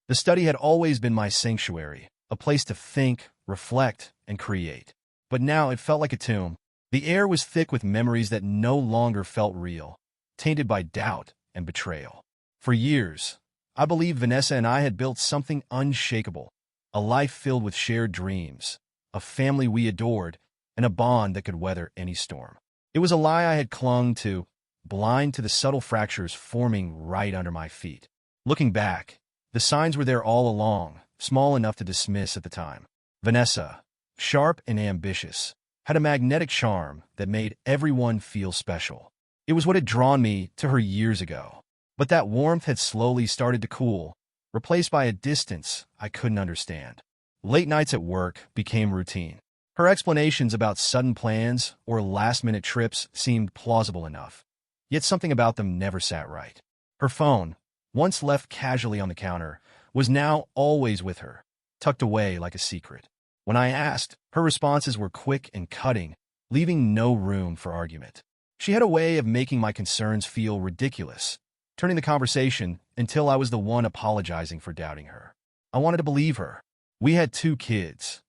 The study had always been my sanctuary, a place to think, reflect, and create. But now it felt like a tomb. The air was thick with memories that no longer felt real, tainted by doubt and betrayal. For years, I believed Vanessa and I had built something unshakable, a life filled with shared dreams, a family we adored, and a bond that could weather any storm. It was a lie I had clung to, blind to the subtle fractures forming right under my feet. Looking back, the signs were there all along, small enough to dismiss at the time. Vanessa, sharp and ambitious, had a magnetic charm that made everyone feel special. It was what had drawn me to her years ago. But that warmth had slowly started to cool, replaced by a distance I couldn't understand. Late nights at work became routine. Her explanations about sudden plans or last-minute trips seemed plausible enough, yet something about them never sat right. Her phone, once left casually on the counter, was now always with her, tucked away like a secret. When I asked, her responses were quick and cutting, leaving no room for argument. She had a way of making my concerns feel ridiculous, turning the conversation until I was the one apologizing for doubting her. I wanted to believe her. We had 2 kids.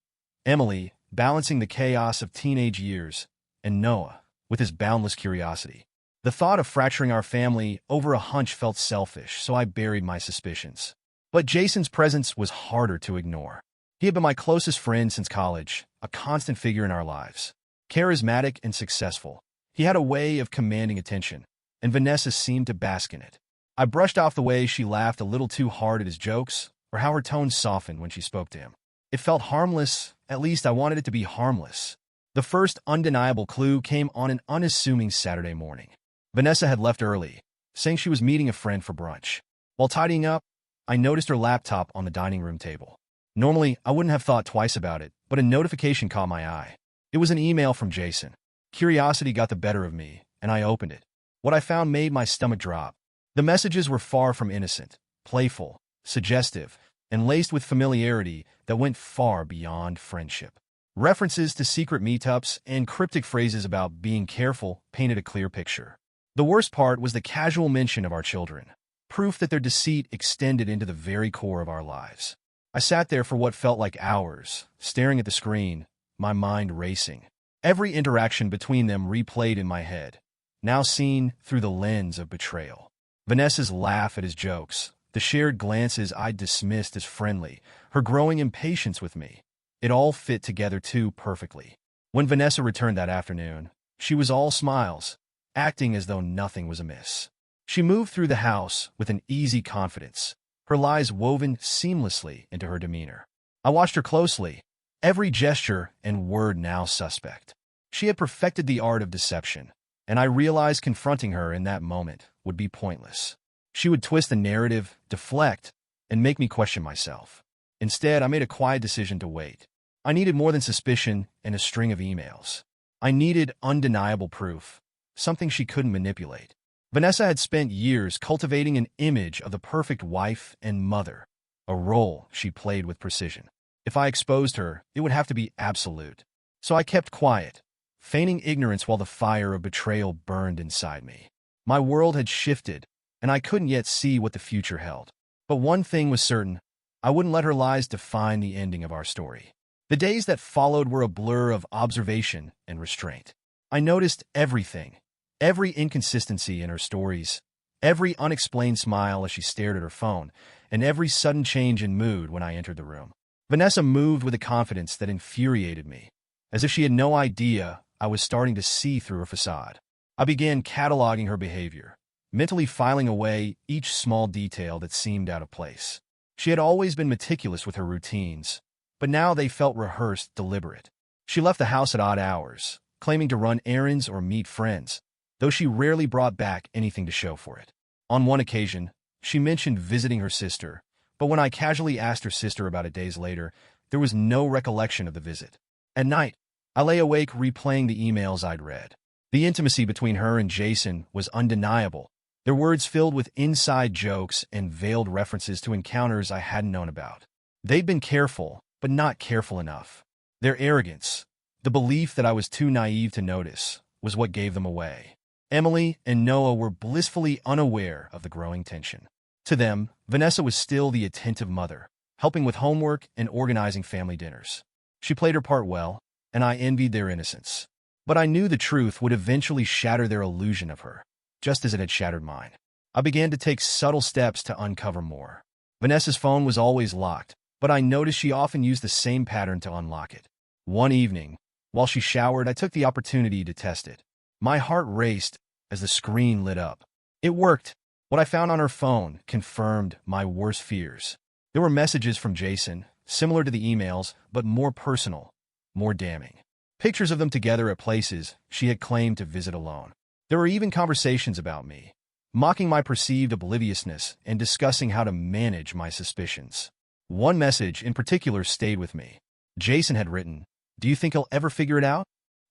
Emily, balancing the chaos of teenage years, and Noah, with his boundless curiosity. The thought of fracturing our family over a hunch felt selfish, so I buried my suspicions. But Jason's presence was harder to ignore. He had been my closest friend since college, a constant figure in our lives. Charismatic and successful, he had a way of commanding attention, and Vanessa seemed to bask in it. I brushed off the way she laughed a little too hard at his jokes, or how her tone softened when she spoke to him. It felt harmless, at least I wanted it to be harmless. The first undeniable clue came on an unassuming Saturday morning. Vanessa had left early, saying she was meeting a friend for brunch. While tidying up, I noticed her laptop on the dining room table. Normally, I wouldn't have thought twice about it, but a notification caught my eye. It was an email from Jason. Curiosity got the better of me, and I opened it. What I found made my stomach drop. The messages were far from innocent, playful, suggestive, and laced with familiarity that went far beyond friendship. References to secret meetups and cryptic phrases about being careful painted a clear picture. The worst part was the casual mention of our children, proof that their deceit extended into the very core of our lives. I sat there for what felt like hours, staring at the screen, my mind racing. Every interaction between them replayed in my head, now seen through the lens of betrayal. Vanessa's laugh at his jokes, the shared glances I'd dismissed as friendly, her growing impatience with me. It all fit together too perfectly. When Vanessa returned that afternoon, she was all smiles, acting as though nothing was amiss. She moved through the house with an easy confidence, her lies woven seamlessly into her demeanor. I watched her closely, every gesture and word now suspect. She had perfected the art of deception, and I realized confronting her in that moment would be pointless. She would twist the narrative, deflect, and make me question myself. Instead, I made a quiet decision to wait. I needed more than suspicion and a string of emails. I needed undeniable proof, something she couldn't manipulate. Vanessa had spent years cultivating an image of the perfect wife and mother, a role she played with precision. If I exposed her, it would have to be absolute. So I kept quiet, feigning ignorance while the fire of betrayal burned inside me. My world had shifted, and I couldn't yet see what the future held. But one thing was certain, I wouldn't let her lies define the ending of our story. The days that followed were a blur of observation and restraint. I noticed everything, every inconsistency in her stories, every unexplained smile as she stared at her phone, and every sudden change in mood when I entered the room. Vanessa moved with a confidence that infuriated me, as if she had no idea I was starting to see through her facade. I began cataloging her behavior, mentally filing away each small detail that seemed out of place. She had always been meticulous with her routines, but now they felt rehearsed, deliberate. She left the house at odd hours, claiming to run errands or meet friends, though she rarely brought back anything to show for it. On one occasion, she mentioned visiting her sister, but when I casually asked her sister about it days later, there was no recollection of the visit. At night, I lay awake replaying the emails I'd read. The intimacy between her and Jason was undeniable, their words filled with inside jokes and veiled references to encounters I hadn't known about. They'd been careful, but not careful enough. Their arrogance, the belief that I was too naive to notice, was what gave them away. Emily and Noah were blissfully unaware of the growing tension. To them, Vanessa was still the attentive mother, helping with homework and organizing family dinners. She played her part well, and I envied their innocence. But I knew the truth would eventually shatter their illusion of her, just as it had shattered mine. I began to take subtle steps to uncover more. Vanessa's phone was always locked, but I noticed she often used the same pattern to unlock it. One evening, while she showered, I took the opportunity to test it. My heart raced as the screen lit up. It worked. What I found on her phone confirmed my worst fears. There were messages from Jason, similar to the emails, but more personal, more damning. Pictures of them together at places she had claimed to visit alone. There were even conversations about me, mocking my perceived obliviousness and discussing how to manage my suspicions. One message in particular stayed with me. Jason had written, "Do you think he'll ever figure it out?"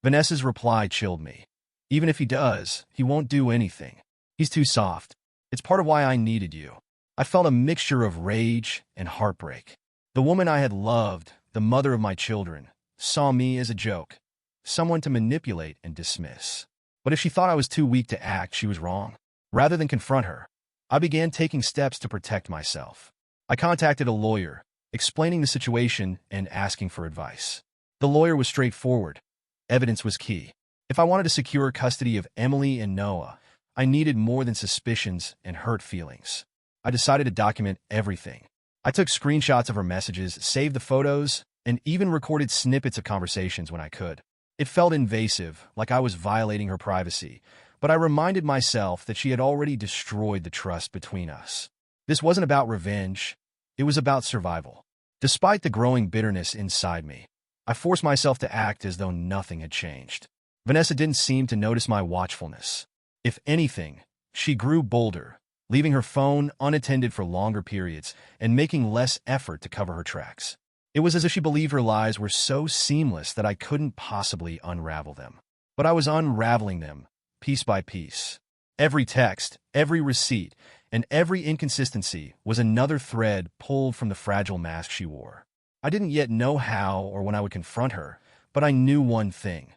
Vanessa's reply chilled me. "Even if he does, he won't do anything. He's too soft. It's part of why I needed you." I felt a mixture of rage and heartbreak. The woman I had loved, the mother of my children, saw me as a joke, someone to manipulate and dismiss. But if she thought I was too weak to act, she was wrong. Rather than confront her, I began taking steps to protect myself. I contacted a lawyer, explaining the situation and asking for advice. The lawyer was straightforward. Evidence was key. If I wanted to secure custody of Emily and Noah, I needed more than suspicions and hurt feelings. I decided to document everything. I took screenshots of her messages, saved the photos, and even recorded snippets of conversations when I could. It felt invasive, like I was violating her privacy, but I reminded myself that she had already destroyed the trust between us. This wasn't about revenge. It was about survival. Despite the growing bitterness inside me, I forced myself to act as though nothing had changed. Vanessa didn't seem to notice my watchfulness. If anything, she grew bolder, leaving her phone unattended for longer periods and making less effort to cover her tracks. It was as if she believed her lies were so seamless that I couldn't possibly unravel them. But I was unraveling them, piece by piece. Every text, every receipt, and every inconsistency was another thread pulled from the fragile mask she wore. I didn't yet know how or when I would confront her, but I knew one thing.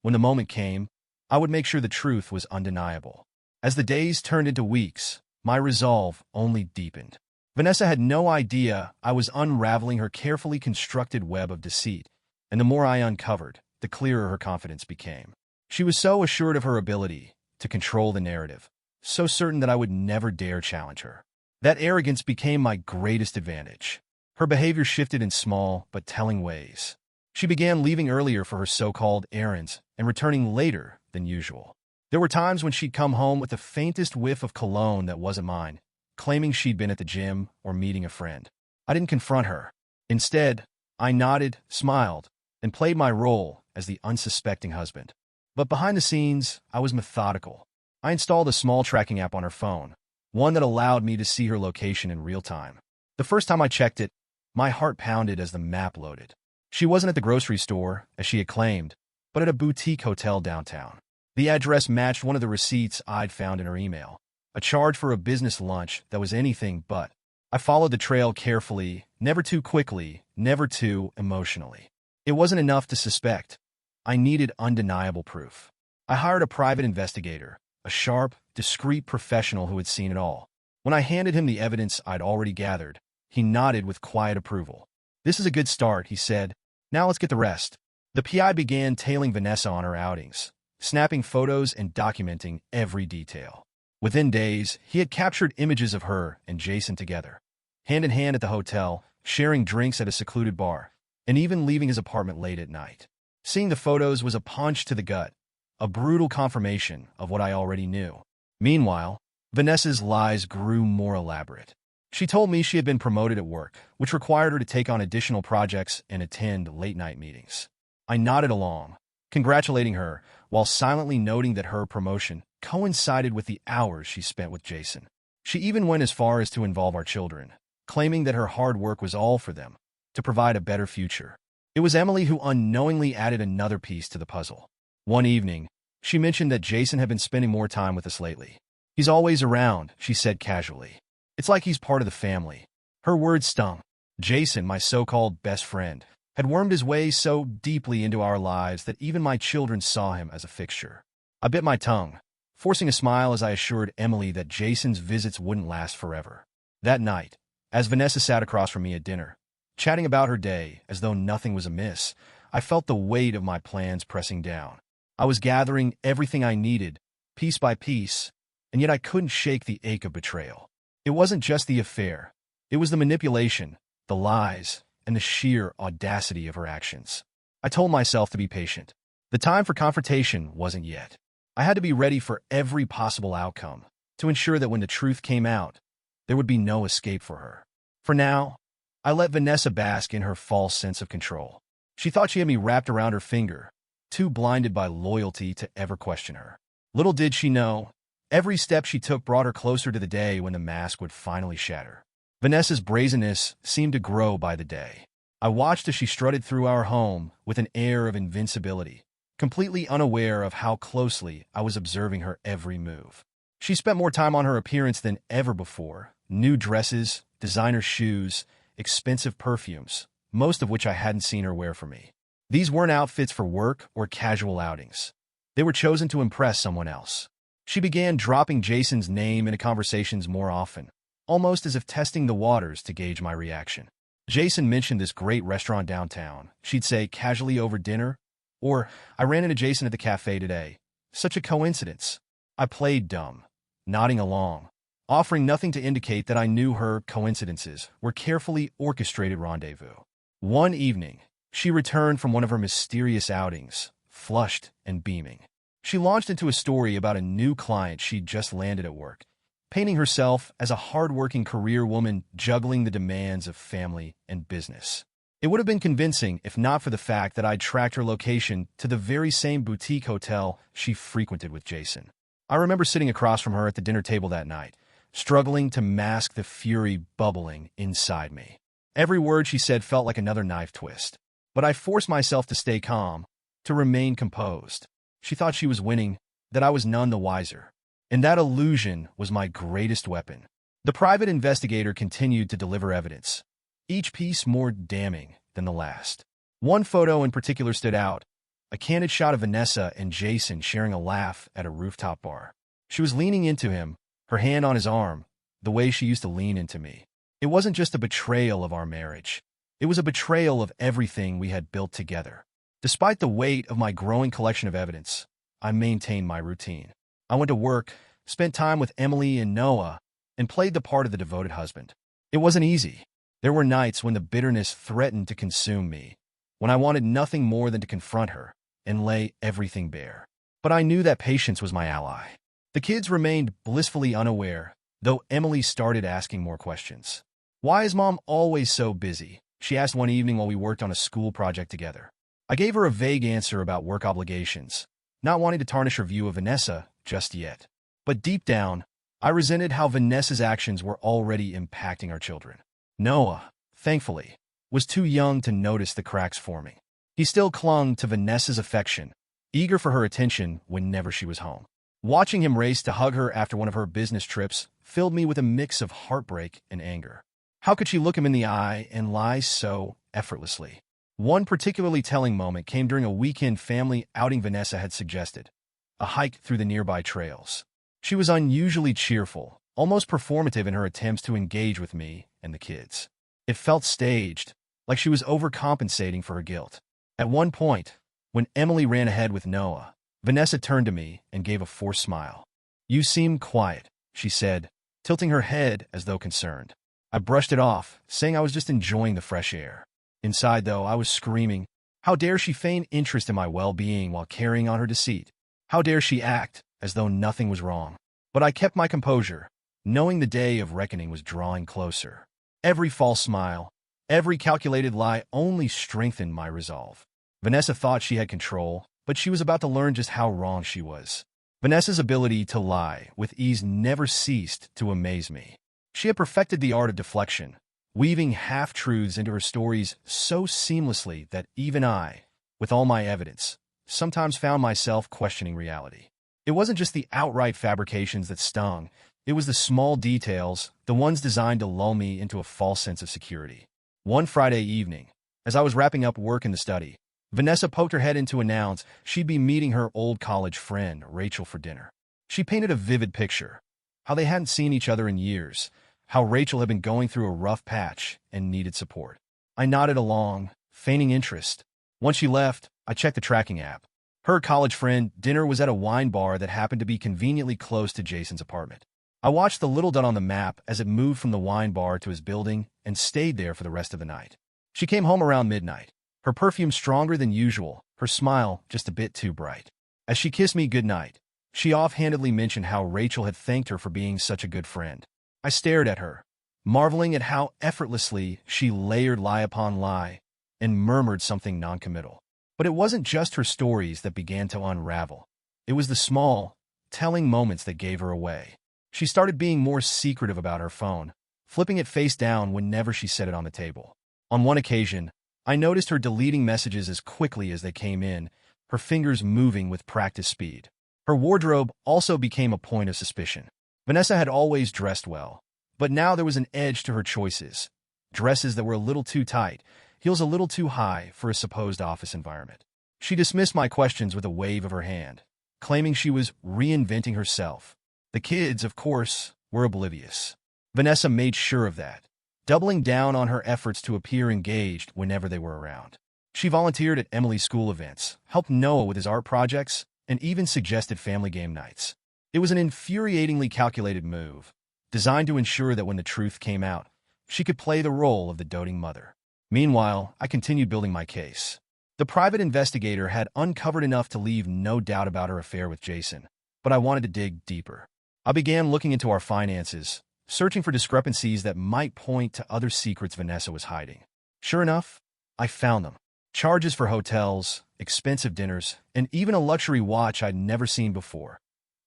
When the moment came, I would make sure the truth was undeniable. As the days turned into weeks, my resolve only deepened. Vanessa had no idea I was unraveling her carefully constructed web of deceit, and the more I uncovered, the clearer her confidence became. She was so assured of her ability to control the narrative, so certain that I would never dare challenge her. That arrogance became my greatest advantage. Her behavior shifted in small but telling ways. She began leaving earlier for her so-called errands and returning later than usual. There were times when she'd come home with the faintest whiff of cologne that wasn't mine, claiming she'd been at the gym or meeting a friend. I didn't confront her. Instead, I nodded, smiled, and played my role as the unsuspecting husband. But behind the scenes, I was methodical. I installed a small tracking app on her phone, one that allowed me to see her location in real time. The first time I checked it, my heart pounded as the map loaded. She wasn't at the grocery store, as she had claimed, but at a boutique hotel downtown. The address matched one of the receipts I'd found in her email, a charge for a business lunch that was anything but. I followed the trail carefully, never too quickly, never too emotionally. It wasn't enough to suspect. I needed undeniable proof. I hired a private investigator, a sharp, discreet professional who had seen it all. When I handed him the evidence I'd already gathered, he nodded with quiet approval. "This is a good start," he said. "Now let's get the rest." The PI began tailing Vanessa on her outings, snapping photos and documenting every detail. Within days, he had captured images of her and Jason together, hand in hand at the hotel, sharing drinks at a secluded bar, and even leaving his apartment late at night. Seeing the photos was a punch to the gut, a brutal confirmation of what I already knew. Meanwhile, Vanessa's lies grew more elaborate. She told me she had been promoted at work, which required her to take on additional projects and attend late-night meetings. I nodded along, congratulating her, while silently noting that her promotion coincided with the hours she spent with Jason. She even went as far as to involve our children, claiming that her hard work was all for them, to provide a better future. It was Emily who unknowingly added another piece to the puzzle. One evening, she mentioned that Jason had been spending more time with us lately. "He's always around," she said casually. "It's like he's part of the family." Her words stung. Jason, my so-called best friend, had wormed his way so deeply into our lives that even my children saw him as a fixture. I bit my tongue, forcing a smile as I assured Emily that Jason's visits wouldn't last forever. That night, as Vanessa sat across from me at dinner, chatting about her day as though nothing was amiss, I felt the weight of my plans pressing down. I was gathering everything I needed, piece by piece, and yet I couldn't shake the ache of betrayal. It wasn't just the affair. It was the manipulation, the lies, and the sheer audacity of her actions. I told myself to be patient. The time for confrontation wasn't yet. I had to be ready for every possible outcome to ensure that when the truth came out, there would be no escape for her. For now, I let Vanessa bask in her false sense of control. She thought she had me wrapped around her finger, too blinded by loyalty to ever question her. Little did she know, every step she took brought her closer to the day when the mask would finally shatter. Vanessa's brazenness seemed to grow by the day. I watched as she strutted through our home with an air of invincibility, completely unaware of how closely I was observing her every move. She spent more time on her appearance than ever before. New dresses, designer shoes, expensive perfumes, most of which I hadn't seen her wear for me. These weren't outfits for work or casual outings. They were chosen to impress someone else. She began dropping Jason's name into conversations more often, almost as if testing the waters to gauge my reaction. Jason mentioned this great restaurant downtown, she'd say casually over dinner, or I ran into Jason at the cafe today. Such a coincidence. I played dumb, nodding along, offering nothing to indicate that I knew her coincidences were carefully orchestrated rendezvous. One evening, she returned from one of her mysterious outings, flushed and beaming. She launched into a story about a new client she'd just landed at work, painting herself as a hard-working career woman juggling the demands of family and business. It would have been convincing if not for the fact that I'd tracked her location to the very same boutique hotel she frequented with Jason. I remember sitting across from her at the dinner table that night, struggling to mask the fury bubbling inside me. Every word she said felt like another knife twist, but I forced myself to stay calm, to remain composed. She thought she was winning, that I was none the wiser. And that illusion was my greatest weapon. The private investigator continued to deliver evidence, each piece more damning than the last. One photo in particular stood out, a candid shot of Vanessa and Jason sharing a laugh at a rooftop bar. She was leaning into him, her hand on his arm, the way she used to lean into me. It wasn't just a betrayal of our marriage. It was a betrayal of everything we had built together. Despite the weight of my growing collection of evidence, I maintained my routine. I went to work, spent time with Emily and Noah, and played the part of the devoted husband. It wasn't easy. There were nights when the bitterness threatened to consume me, when I wanted nothing more than to confront her and lay everything bare. But I knew that patience was my ally. The kids remained blissfully unaware, though Emily started asking more questions. "Why is Mom always so busy?" she asked one evening while we worked on a school project together. I gave her a vague answer about work obligations, not wanting to tarnish her view of Vanessa just yet. But deep down, I resented how Vanessa's actions were already impacting our children. Noah, thankfully, was too young to notice the cracks forming. He still clung to Vanessa's affection, eager for her attention whenever she was home. Watching him race to hug her after one of her business trips filled me with a mix of heartbreak and anger. How could she look him in the eye and lie so effortlessly? One particularly telling moment came during a weekend family outing Vanessa had suggested, a hike through the nearby trails. She was unusually cheerful, almost performative in her attempts to engage with me and the kids. It felt staged, like she was overcompensating for her guilt. At one point, when Emily ran ahead with Noah, Vanessa turned to me and gave a forced smile. "You seem quiet," she said, tilting her head as though concerned. I brushed it off, saying I was just enjoying the fresh air. Inside, though, I was screaming, how dare she feign interest in my well-being while carrying on her deceit? How dare she act as though nothing was wrong? But I kept my composure, knowing the day of reckoning was drawing closer. Every false smile, every calculated lie only strengthened my resolve. Vanessa thought she had control, but she was about to learn just how wrong she was. Vanessa's ability to lie with ease never ceased to amaze me. She had perfected the art of deflection, weaving half-truths into her stories so seamlessly that even I, with all my evidence, sometimes found myself questioning reality. It wasn't just the outright fabrications that stung, it was the small details, the ones designed to lull me into a false sense of security. One Friday evening, as I was wrapping up work in the study, Vanessa poked her head in to announce she'd be meeting her old college friend, Rachel, for dinner. She painted a vivid picture, how they hadn't seen each other in years, how Rachel had been going through a rough patch and needed support. I nodded along, feigning interest. Once she left, I checked the tracking app. Her college friend dinner was at a wine bar that happened to be conveniently close to Jason's apartment. I watched the little dot on the map as it moved from the wine bar to his building and stayed there for the rest of the night. She came home around midnight, her perfume stronger than usual, her smile just a bit too bright. As she kissed me goodnight, she offhandedly mentioned how Rachel had thanked her for being such a good friend. I stared at her, marveling at how effortlessly she layered lie upon lie and murmured something noncommittal. But it wasn't just her stories that began to unravel. It was the small, telling moments that gave her away. She started being more secretive about her phone, flipping it face down whenever she set it on the table. On one occasion, I noticed her deleting messages as quickly as they came in, her fingers moving with practice speed. Her wardrobe also became a point of suspicion. Vanessa had always dressed well, but now there was an edge to her choices. Dresses that were a little too tight, heels a little too high for a supposed office environment. She dismissed my questions with a wave of her hand, claiming she was reinventing herself. The kids, of course, were oblivious. Vanessa made sure of that, doubling down on her efforts to appear engaged whenever they were around. She volunteered at Emily's school events, helped Noah with his art projects, and even suggested family game nights. It was an infuriatingly calculated move, designed to ensure that when the truth came out, she could play the role of the doting mother. Meanwhile, I continued building my case. The private investigator had uncovered enough to leave no doubt about her affair with Jason, but I wanted to dig deeper. I began looking into our finances, searching for discrepancies that might point to other secrets Vanessa was hiding. Sure enough, I found them. Charges for hotels, expensive dinners, and even a luxury watch I'd never seen before,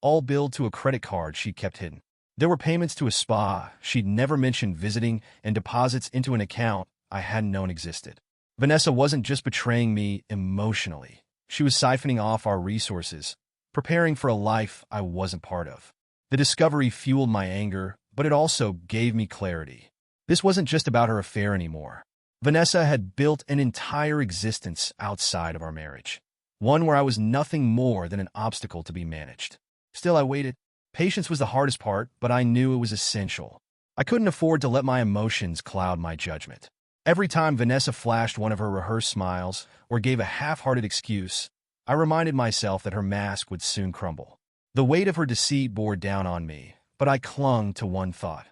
all billed to a credit card she'd kept hidden. There were payments to a spa she'd never mentioned visiting and deposits into an account I hadn't known existed. Vanessa wasn't just betraying me emotionally. She was siphoning off our resources, preparing for a life I wasn't part of. The discovery fueled my anger, but it also gave me clarity. This wasn't just about her affair anymore. Vanessa had built an entire existence outside of our marriage, one where I was nothing more than an obstacle to be managed. Still, I waited. Patience was the hardest part, but I knew it was essential. I couldn't afford to let my emotions cloud my judgment. Every time Vanessa flashed one of her rehearsed smiles or gave a half-hearted excuse, I reminded myself that her mask would soon crumble. The weight of her deceit bore down on me, but I clung to one thought.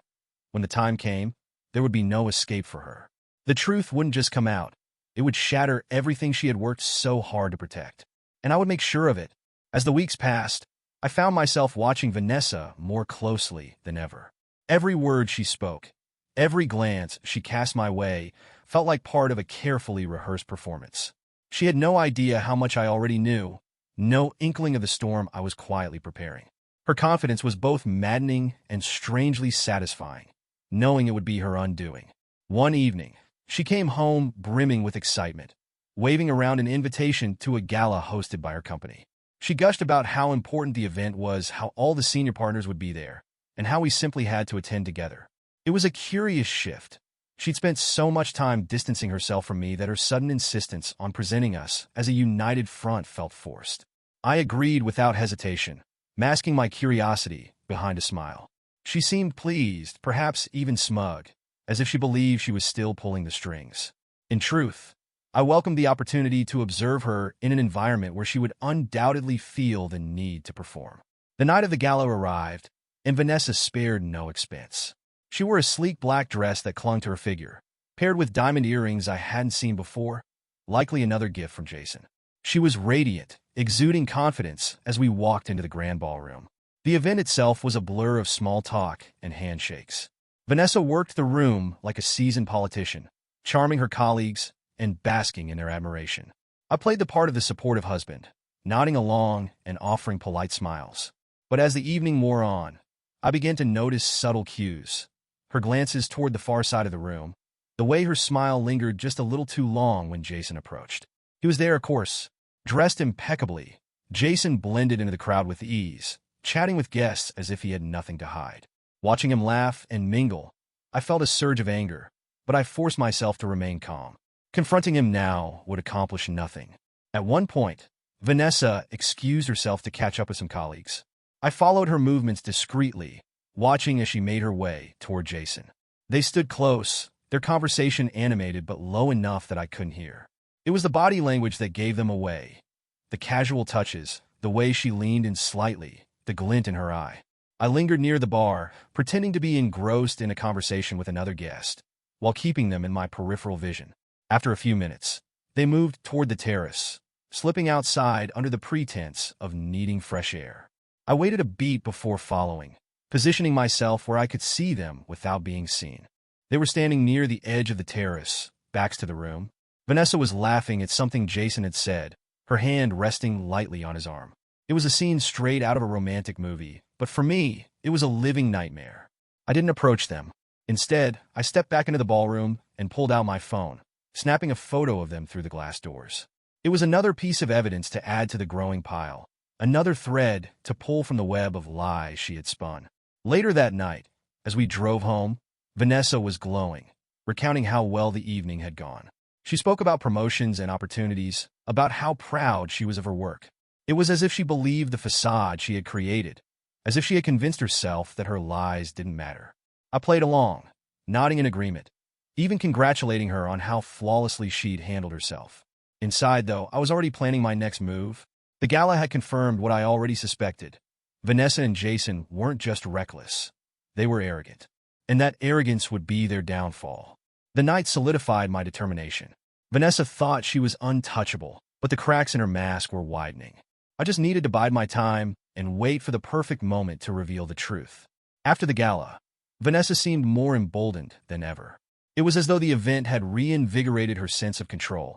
When the time came, there would be no escape for her. The truth wouldn't just come out. It would shatter everything she had worked so hard to protect. And I would make sure of it. As the weeks passed, I found myself watching Vanessa more closely than ever. Every word she spoke, every glance she cast my way, felt like part of a carefully rehearsed performance. She had no idea how much I already knew, no inkling of the storm I was quietly preparing. Her confidence was both maddening and strangely satisfying, knowing it would be her undoing. One evening, she came home brimming with excitement, waving around an invitation to a gala hosted by her company. She gushed about how important the event was, how all the senior partners would be there, and how we simply had to attend together. It was a curious shift. She'd spent so much time distancing herself from me that her sudden insistence on presenting us as a united front felt forced. I agreed without hesitation, masking my curiosity behind a smile. She seemed pleased, perhaps even smug, as if she believed she was still pulling the strings. In truth, I welcomed the opportunity to observe her in an environment where she would undoubtedly feel the need to perform. The night of the gala arrived, and Vanessa spared no expense. She wore a sleek black dress that clung to her figure, paired with diamond earrings I hadn't seen before, likely another gift from Jason. She was radiant, exuding confidence as we walked into the grand ballroom. The event itself was a blur of small talk and handshakes. Vanessa worked the room like a seasoned politician, charming her colleagues and basking in their admiration. I played the part of the supportive husband, nodding along and offering polite smiles. But as the evening wore on, I began to notice subtle cues. Her glances toward the far side of the room, the way her smile lingered just a little too long when Jason approached. He was there, of course, dressed impeccably. Jason blended into the crowd with ease, chatting with guests as if he had nothing to hide. Watching him laugh and mingle, I felt a surge of anger, but I forced myself to remain calm. Confronting him now would accomplish nothing. At one point, Vanessa excused herself to catch up with some colleagues. I followed her movements discreetly, watching as she made her way toward Jason. They stood close, their conversation animated but low enough that I couldn't hear. It was the body language that gave them away. The casual touches, the way she leaned in slightly, the glint in her eye. I lingered near the bar, pretending to be engrossed in a conversation with another guest, while keeping them in my peripheral vision. After a few minutes, they moved toward the terrace, slipping outside under the pretense of needing fresh air. I waited a beat before following, positioning myself where I could see them without being seen. They were standing near the edge of the terrace, backs to the room. Vanessa was laughing at something Jason had said, her hand resting lightly on his arm. It was a scene straight out of a romantic movie, but for me, it was a living nightmare. I didn't approach them. Instead, I stepped back into the ballroom and pulled out my phone, snapping a photo of them through the glass doors. It was another piece of evidence to add to the growing pile, another thread to pull from the web of lies she had spun. Later that night, as we drove home, Vanessa was glowing, recounting how well the evening had gone. She spoke about promotions and opportunities, about how proud she was of her work. It was as if she believed the facade she had created, as if she had convinced herself that her lies didn't matter. I played along, nodding in agreement, even congratulating her on how flawlessly she'd handled herself. Inside, though, I was already planning my next move. The gala had confirmed what I already suspected. Vanessa and Jason weren't just reckless. They were arrogant. And that arrogance would be their downfall. The night solidified my determination. Vanessa thought she was untouchable, but the cracks in her mask were widening. I just needed to bide my time and wait for the perfect moment to reveal the truth. After the gala, Vanessa seemed more emboldened than ever. It was as though the event had reinvigorated her sense of control,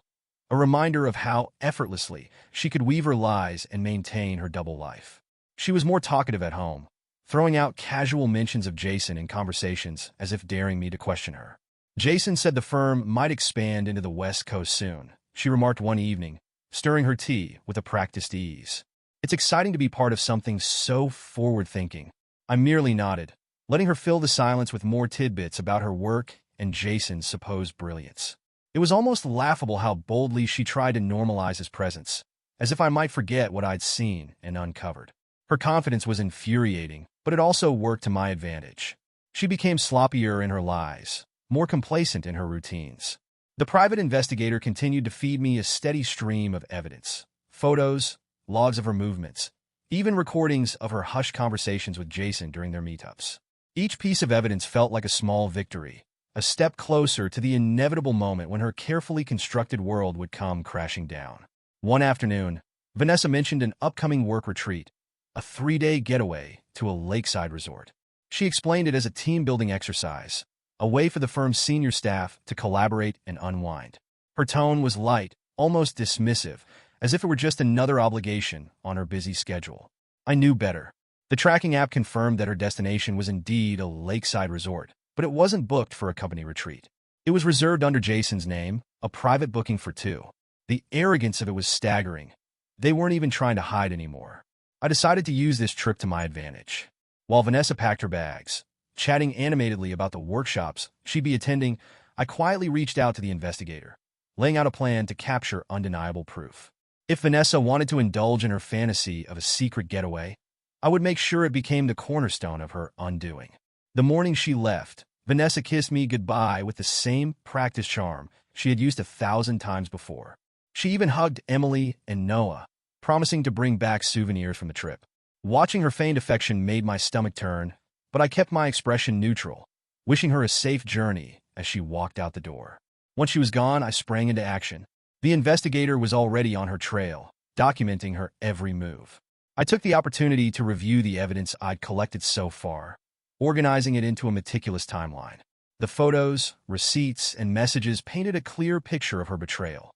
a reminder of how effortlessly she could weave her lies and maintain her double life. She was more talkative at home, throwing out casual mentions of Jason in conversations as if daring me to question her. Jason said the firm might expand into the West Coast soon, she remarked one evening, stirring her tea with a practiced ease. It's exciting to be part of something so forward-thinking. I merely nodded, letting her fill the silence with more tidbits about her work and Jason's supposed brilliance. It was almost laughable how boldly she tried to normalize his presence, as if I might forget what I'd seen and uncovered. Her confidence was infuriating, but it also worked to my advantage. She became sloppier in her lies, more complacent in her routines. The private investigator continued to feed me a steady stream of evidence. Photos, logs of her movements, even recordings of her hushed conversations with Jason during their meetups. Each piece of evidence felt like a small victory, a step closer to the inevitable moment when her carefully constructed world would come crashing down. One afternoon, Vanessa mentioned an upcoming work retreat, a 3-day getaway to a lakeside resort. She explained it as a team-building exercise, a way for the firm's senior staff to collaborate and unwind. Her tone was light, almost dismissive, as if it were just another obligation on her busy schedule. I knew better. The tracking app confirmed that her destination was indeed a lakeside resort, but it wasn't booked for a company retreat. It was reserved under Jason's name, a private booking for two. The arrogance of it was staggering. They weren't even trying to hide anymore. I decided to use this trip to my advantage. While Vanessa packed her bags, chatting animatedly about the workshops she'd be attending, I quietly reached out to the investigator, laying out a plan to capture undeniable proof. If Vanessa wanted to indulge in her fantasy of a secret getaway, I would make sure it became the cornerstone of her undoing. The morning she left, Vanessa kissed me goodbye with the same practiced charm she had used 1,000 times before. She even hugged Emily and Noah, promising to bring back souvenirs from the trip. Watching her feigned affection made my stomach turn, but I kept my expression neutral, wishing her a safe journey as she walked out the door. Once she was gone, I sprang into action. The investigator was already on her trail, documenting her every move. I took the opportunity to review the evidence I'd collected so far, organizing it into a meticulous timeline. The photos, receipts, and messages painted a clear picture of her betrayal,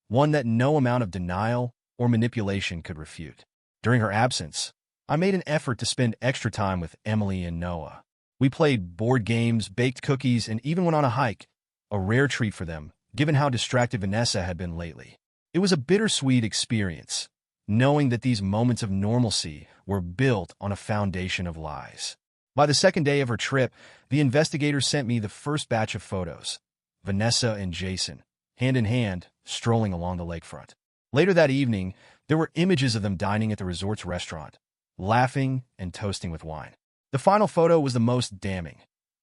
one that no amount of denial or manipulation could refute. During her absence, I made an effort to spend extra time with Emily and Noah. We played board games, baked cookies, and even went on a hike, a rare treat for them, given how distracted Vanessa had been lately. It was a bittersweet experience, knowing that these moments of normalcy were built on a foundation of lies. By the second day of her trip, the investigator sent me the first batch of photos. Vanessa and Jason, hand in hand, strolling along the lakefront. Later that evening, there were images of them dining at the resort's restaurant, laughing and toasting with wine. The final photo was the most damning.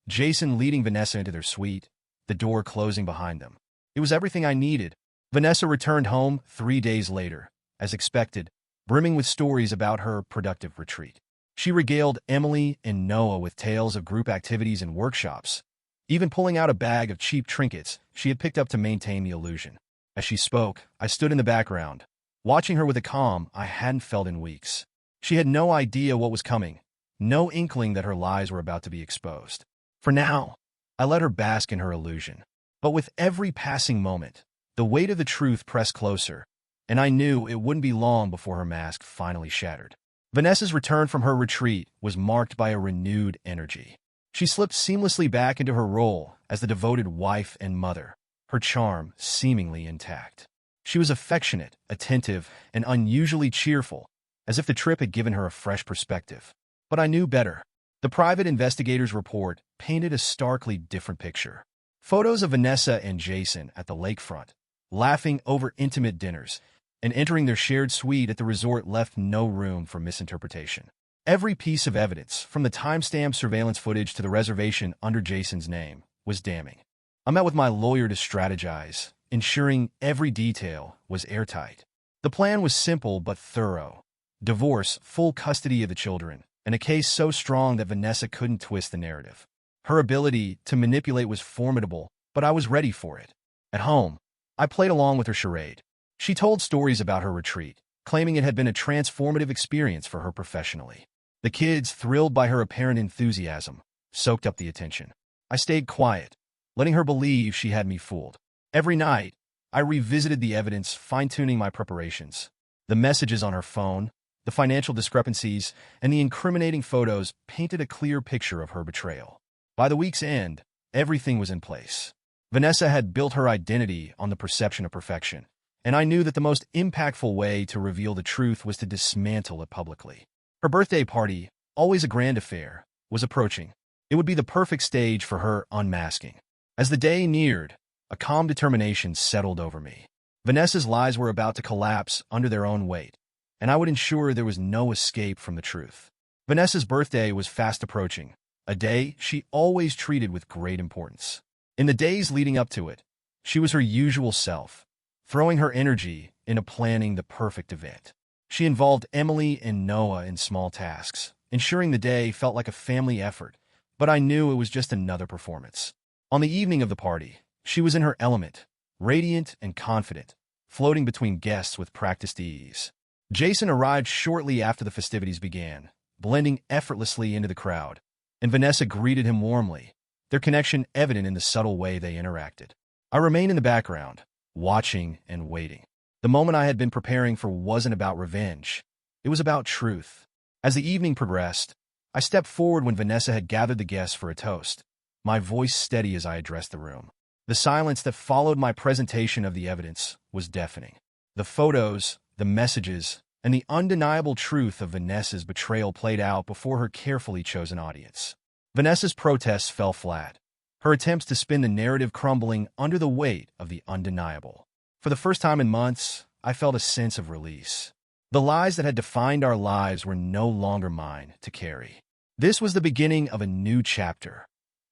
Jason leading Vanessa into their suite, the door closing behind them. It was everything I needed. Vanessa returned home 3 days later, as expected, brimming with stories about her productive retreat. She regaled Emily and Noah with tales of group activities and workshops, even pulling out a bag of cheap trinkets she had picked up to maintain the illusion. As she spoke, I stood in the background, watching her with a calm I hadn't felt in weeks. She had no idea what was coming, no inkling that her lies were about to be exposed. For now, I let her bask in her illusion. But with every passing moment, the weight of the truth pressed closer, and I knew it wouldn't be long before her mask finally shattered. Vanessa's return from her retreat was marked by a renewed energy. She slipped seamlessly back into her role as the devoted wife and mother, her charm seemingly intact. She was affectionate, attentive, and unusually cheerful, as if the trip had given her a fresh perspective. But I knew better. The private investigator's report painted a starkly different picture. Photos of Vanessa and Jason at the lakefront, laughing over intimate dinners, and entering their shared suite at the resort left no room for misinterpretation. Every piece of evidence, from the timestamp surveillance footage to the reservation under Jason's name, was damning. I met with my lawyer to strategize, ensuring every detail was airtight. The plan was simple but thorough. Divorce, full custody of the children, and a case so strong that Vanessa couldn't twist the narrative. Her ability to manipulate was formidable, but I was ready for it. At home, I played along with her charade. She told stories about her retreat, claiming it had been a transformative experience for her professionally. The kids, thrilled by her apparent enthusiasm, soaked up the attention. I stayed quiet, letting her believe she had me fooled. Every night, I revisited the evidence, fine-tuning my preparations. The messages on her phone, the financial discrepancies, and the incriminating photos painted a clear picture of her betrayal. By the week's end, everything was in place. Vanessa had built her identity on the perception of perfection, and I knew that the most impactful way to reveal the truth was to dismantle it publicly. Her birthday party, always a grand affair, was approaching. It would be the perfect stage for her unmasking. As the day neared, a calm determination settled over me. Vanessa's lies were about to collapse under their own weight, and I would ensure there was no escape from the truth. Vanessa's birthday was fast approaching, a day she always treated with great importance. In the days leading up to it, she was her usual self, throwing her energy into planning the perfect event. She involved Emily and Noah in small tasks, ensuring the day felt like a family effort, but I knew it was just another performance. On the evening of the party, she was in her element, radiant and confident, floating between guests with practiced ease. Jason arrived shortly after the festivities began, blending effortlessly into the crowd, and Vanessa greeted him warmly, their connection evident in the subtle way they interacted. I remained in the background, watching and waiting. The moment I had been preparing for wasn't about revenge. It was about truth. As the evening progressed, I stepped forward when Vanessa had gathered the guests for a toast, my voice steady as I addressed the room. The silence that followed my presentation of the evidence was deafening. The photos, the messages, and the undeniable truth of Vanessa's betrayal played out before her carefully chosen audience. Vanessa's protests fell flat, her attempts to spin the narrative crumbling under the weight of the undeniable. For the first time in months, I felt a sense of release. The lies that had defined our lives were no longer mine to carry. This was the beginning of a new chapter,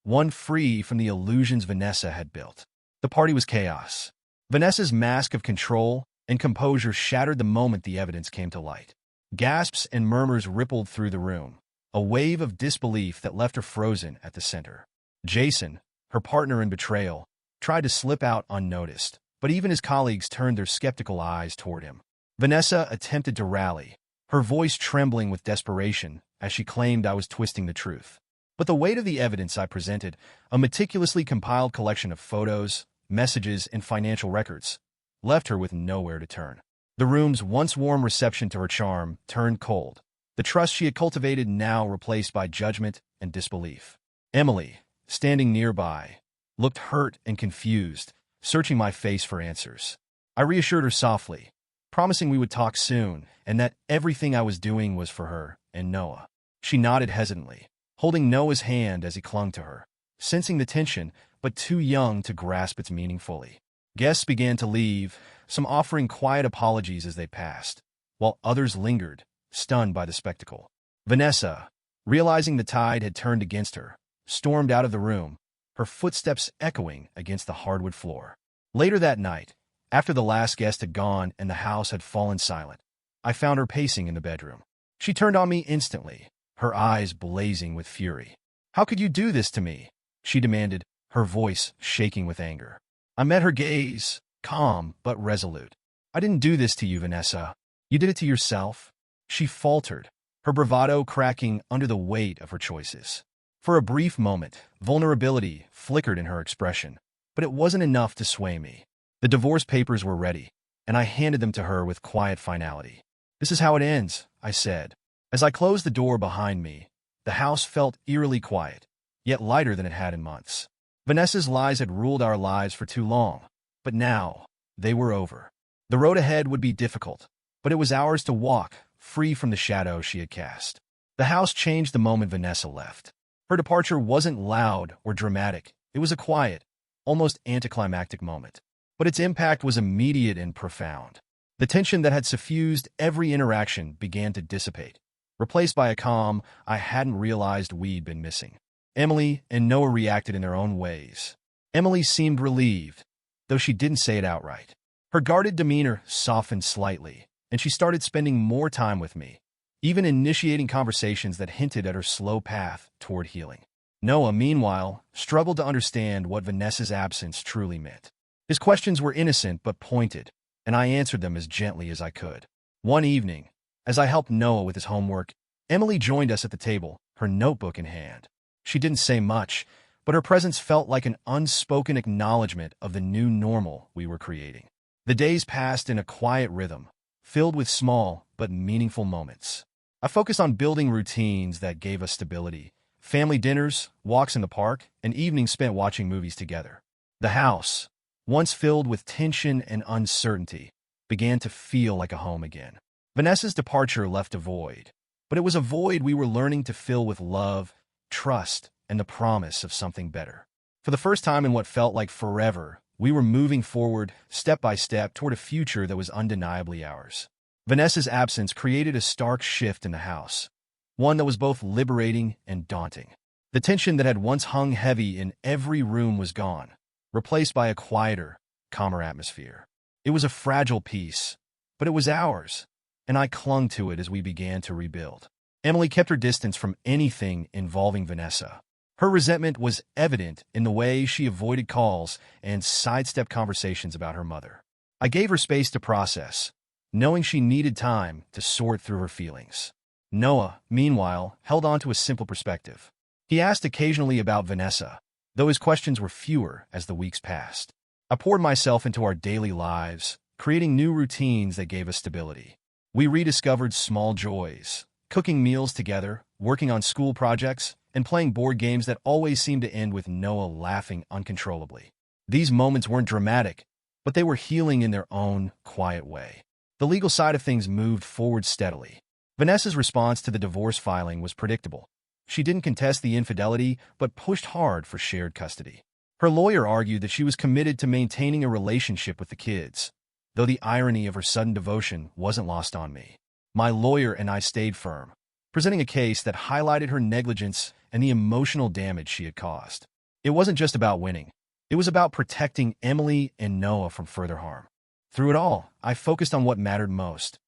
one free from the illusions Vanessa had built. The party was chaos. Vanessa's mask of control and composure shattered the moment the evidence came to light. Gasps and murmurs rippled through the room, a wave of disbelief that left her frozen at the center. Jason, her partner in betrayal, tried to slip out unnoticed, but even his colleagues turned their skeptical eyes toward him. Vanessa attempted to rally, her voice trembling with desperation as she claimed I was twisting the truth. But the weight of the evidence I presented, a meticulously compiled collection of photos, messages, and financial records, left her with nowhere to turn. The room's once warm reception to her charm turned cold, the trust she had cultivated now replaced by judgment and disbelief. Emily, standing nearby, looked hurt and confused, searching my face for answers. I reassured her softly, promising we would talk soon and that everything I was doing was for her and Noah. She nodded hesitantly, holding Noah's hand as he clung to her, sensing the tension but too young to grasp its meaning fully. Guests began to leave, some offering quiet apologies as they passed, while others lingered, stunned by the spectacle. Vanessa, realizing the tide had turned against her, stormed out of the room, her footsteps echoing against the hardwood floor. Later that night, after the last guest had gone and the house had fallen silent, I found her pacing in the bedroom. She turned on me instantly, her eyes blazing with fury. "How could you do this to me?" she demanded, her voice shaking with anger. I met her gaze, calm but resolute. "I didn't do this to you, Vanessa. You did it to yourself," she faltered, her bravado cracking under the weight of her choices. For a brief moment, vulnerability flickered in her expression, but it wasn't enough to sway me. The divorce papers were ready, and I handed them to her with quiet finality. "This is how it ends," I said. As I closed the door behind me, the house felt eerily quiet, yet lighter than it had in months. Vanessa's lies had ruled our lives for too long, but now they were over. The road ahead would be difficult, but it was ours to walk, free from the shadows she had cast. The house changed the moment Vanessa left. Her departure wasn't loud or dramatic. It was a quiet, almost anticlimactic moment. But its impact was immediate and profound. The tension that had suffused every interaction began to dissipate, replaced by a calm I hadn't realized we'd been missing. Emily and Noah reacted in their own ways. Emily seemed relieved, though she didn't say it outright. Her guarded demeanor softened slightly, and she started spending more time with me, even initiating conversations that hinted at her slow path toward healing. Noah, meanwhile, struggled to understand what Vanessa's absence truly meant. His questions were innocent but pointed, and I answered them as gently as I could. One evening, as I helped Noah with his homework, Emily joined us at the table, her notebook in hand. She didn't say much, but her presence felt like an unspoken acknowledgement of the new normal we were creating. The days passed in a quiet rhythm, filled with small but meaningful moments. I focused on building routines that gave us stability: family dinners, walks in the park, and evenings spent watching movies together. The house, once filled with tension and uncertainty, began to feel like a home again. Vanessa's departure left a void, but it was a void we were learning to fill with love, trust, and the promise of something better. For the first time in what felt like forever, we were moving forward, step by step, toward a future that was undeniably ours. Vanessa's absence created a stark shift in the house, one that was both liberating and daunting. The tension that had once hung heavy in every room was gone, replaced by a quieter, calmer atmosphere. It was a fragile piece, but it was ours, and I clung to it as we began to rebuild. Emily kept her distance from anything involving Vanessa. Her resentment was evident in the way she avoided calls and sidestepped conversations about her mother. I gave her space to process, knowing she needed time to sort through her feelings. Noah, meanwhile, held on to a simple perspective. He asked occasionally about Vanessa, though his questions were fewer as the weeks passed. I poured myself into our daily lives, creating new routines that gave us stability. We rediscovered small joys, cooking meals together, working on school projects, and playing board games that always seemed to end with Noah laughing uncontrollably. These moments weren't dramatic, but they were healing in their own quiet way. The legal side of things moved forward steadily. Vanessa's response to the divorce filing was predictable. She didn't contest the infidelity, but pushed hard for shared custody. Her lawyer argued that she was committed to maintaining a relationship with the kids, though the irony of her sudden devotion wasn't lost on me. My lawyer and I stayed firm, presenting a case that highlighted her negligence and the emotional damage she had caused. It wasn't just about winning. It was about protecting Emily and Noah from further harm. Through it all, I focused on what mattered most: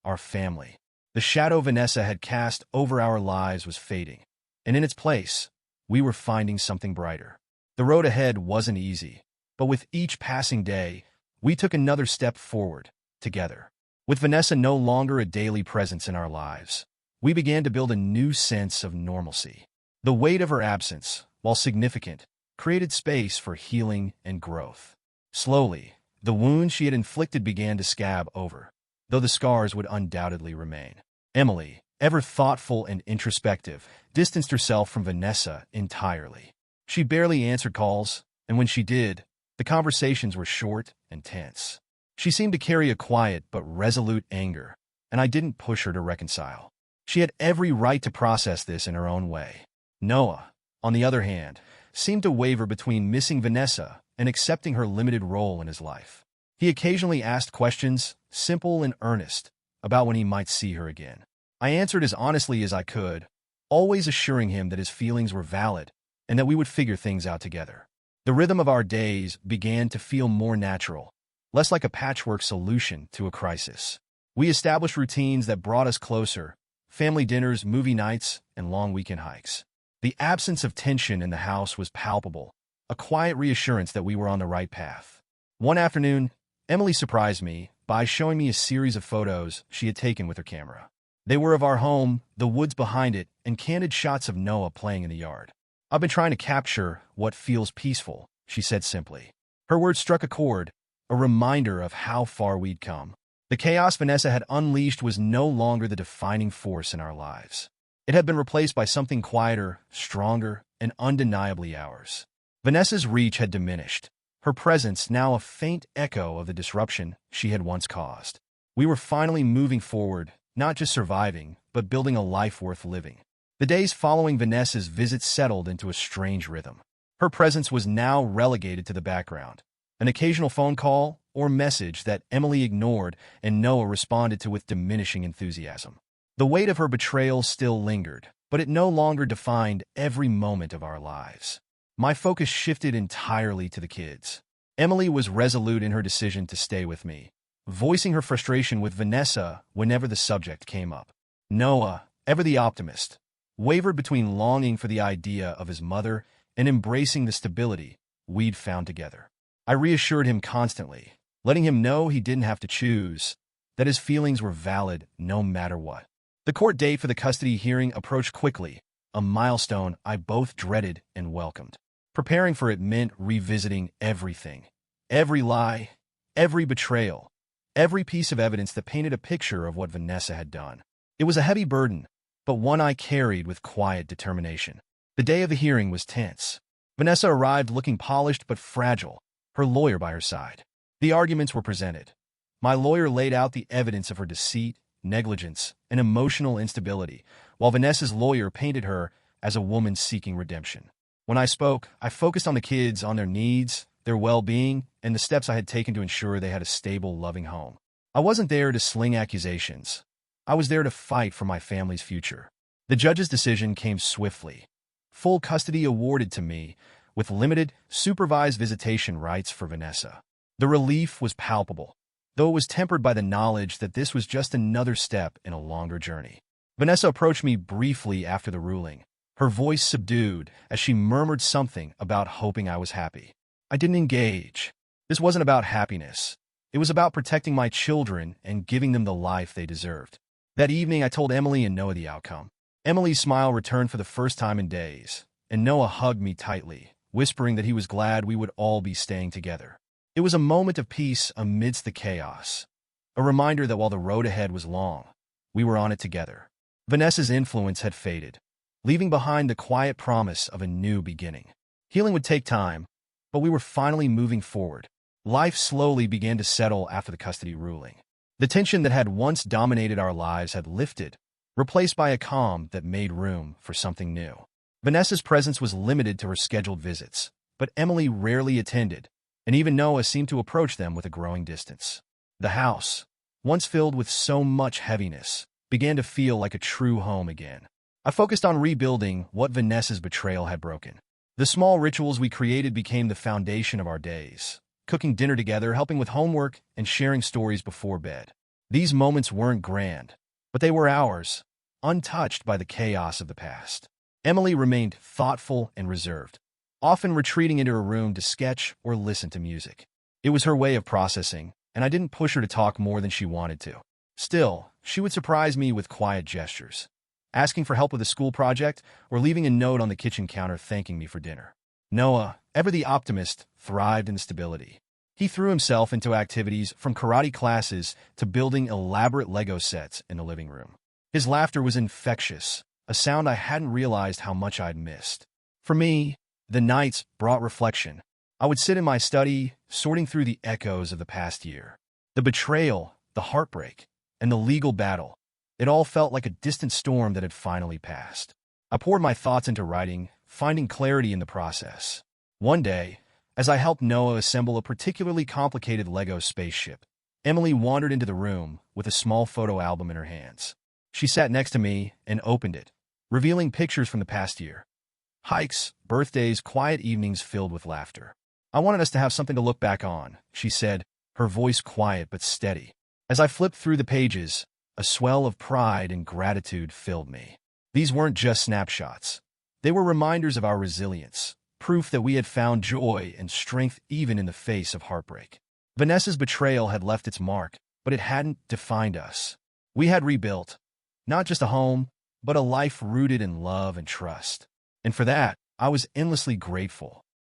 our family. The shadow Vanessa had cast over our lives was fading, and in its place, we were finding something brighter. The road ahead wasn't easy, but with each passing day, we took another step forward, together. With Vanessa no longer a daily presence in our lives, we began to build a new sense of normalcy. The weight of her absence, while significant, created space for healing and growth. Slowly, the wound she had inflicted began to scab over, though the scars would undoubtedly remain. Emily, ever thoughtful and introspective, distanced herself from Vanessa entirely. She barely answered calls, and when she did, the conversations were short and tense. She seemed to carry a quiet but resolute anger, and I didn't push her to reconcile. She had every right to process this in her own way. Noah, on the other hand, seemed to waver between missing Vanessa and accepting her limited role in his life. He occasionally asked questions, simple and earnest, about when he might see her again. I answered as honestly as I could, always assuring him that his feelings were valid and that we would figure things out together. The rhythm of our days began to feel more natural, less like a patchwork solution to a crisis. We established routines that brought us closer: family dinners, movie nights, and long weekend hikes. The absence of tension in the house was palpable, a quiet reassurance that we were on the right path. One afternoon, Emily surprised me by showing me a series of photos she had taken with her camera. They were of our home, the woods behind it, and candid shots of Noah playing in the yard. "I've been trying to capture what feels peaceful," she said simply. Her words struck a chord, a reminder of how far we'd come. The chaos Vanessa had unleashed was no longer the defining force in our lives. It had been replaced by something quieter, stronger, and undeniably ours. Vanessa's reach had diminished, her presence now a faint echo of the disruption she had once caused. We were finally moving forward, not just surviving, but building a life worth living. The days following Vanessa's visit settled into a strange rhythm. Her presence was now relegated to the background. An occasional phone call or message that Emily ignored and Noah responded to with diminishing enthusiasm. The weight of her betrayal still lingered, but it no longer defined every moment of our lives. My focus shifted entirely to the kids. Emily was resolute in her decision to stay with me, voicing her frustration with Vanessa whenever the subject came up. Noah, ever the optimist, wavered between longing for the idea of his mother and embracing the stability we'd found together. I reassured him constantly, letting him know he didn't have to choose, that his feelings were valid no matter what. The court date for the custody hearing approached quickly, a milestone I both dreaded and welcomed. Preparing for it meant revisiting everything. Every lie, every betrayal, every piece of evidence that painted a picture of what Vanessa had done. It was a heavy burden, but one I carried with quiet determination. The day of the hearing was tense. Vanessa arrived looking polished but fragile, her lawyer by her side. The arguments were presented. My lawyer laid out the evidence of her deceit, negligence, and emotional instability, while Vanessa's lawyer painted her as a woman seeking redemption. When I spoke, I focused on the kids, on their needs, their well-being, and the steps I had taken to ensure they had a stable, loving home. I wasn't there to sling accusations. I was there to fight for my family's future. The judge's decision came swiftly. Full custody awarded to me, with limited, supervised visitation rights for Vanessa. The relief was palpable, though it was tempered by the knowledge that this was just another step in a longer journey. Vanessa approached me briefly after the ruling, her voice subdued as she murmured something about hoping I was happy. I didn't engage. This wasn't about happiness. It was about protecting my children and giving them the life they deserved. That evening, I told Emily and Noah the outcome. Emily's smile returned for the first time in days, and Noah hugged me tightly, whispering that he was glad we would all be staying together. It was a moment of peace amidst the chaos, a reminder that while the road ahead was long, we were on it together. Vanessa's influence had faded, leaving behind the quiet promise of a new beginning. Healing would take time, but we were finally moving forward. Life slowly began to settle after the custody ruling. The tension that had once dominated our lives had lifted, replaced by a calm that made room for something new. Vanessa's presence was limited to her scheduled visits, but Emily rarely attended, and even Noah seemed to approach them with a growing distance. The house, once filled with so much heaviness, began to feel like a true home again. I focused on rebuilding what Vanessa's betrayal had broken. The small rituals we created became the foundation of our days, cooking dinner together, helping with homework, and sharing stories before bed. These moments weren't grand, but they were ours, untouched by the chaos of the past. Emily remained thoughtful and reserved, often retreating into her room to sketch or listen to music. It was her way of processing, and I didn't push her to talk more than she wanted to. Still, she would surprise me with quiet gestures, asking for help with a school project or leaving a note on the kitchen counter thanking me for dinner. Noah, ever the optimist, thrived in stability. He threw himself into activities from karate classes to building elaborate Lego sets in the living room. His laughter was infectious, a sound I hadn't realized how much I'd missed. For me, the nights brought reflection. I would sit in my study, sorting through the echoes of the past year. The betrayal, the heartbreak, and the legal battle. It all felt like a distant storm that had finally passed. I poured my thoughts into writing, finding clarity in the process. One day, as I helped Noah assemble a particularly complicated Lego spaceship, Emily wandered into the room with a small photo album in her hands. She sat next to me and opened it, revealing pictures from the past year. Hikes, birthdays, quiet evenings filled with laughter. I wanted us to have something to look back on, she said, her voice quiet but steady. As I flipped through the pages, a swell of pride and gratitude filled me. These weren't just snapshots. They were reminders of our resilience, proof that we had found joy and strength even in the face of heartbreak. Vanessa's betrayal had left its mark, but it hadn't defined us. We had rebuilt, not just a home, but a life rooted in love and trust. And for that, I was endlessly grateful.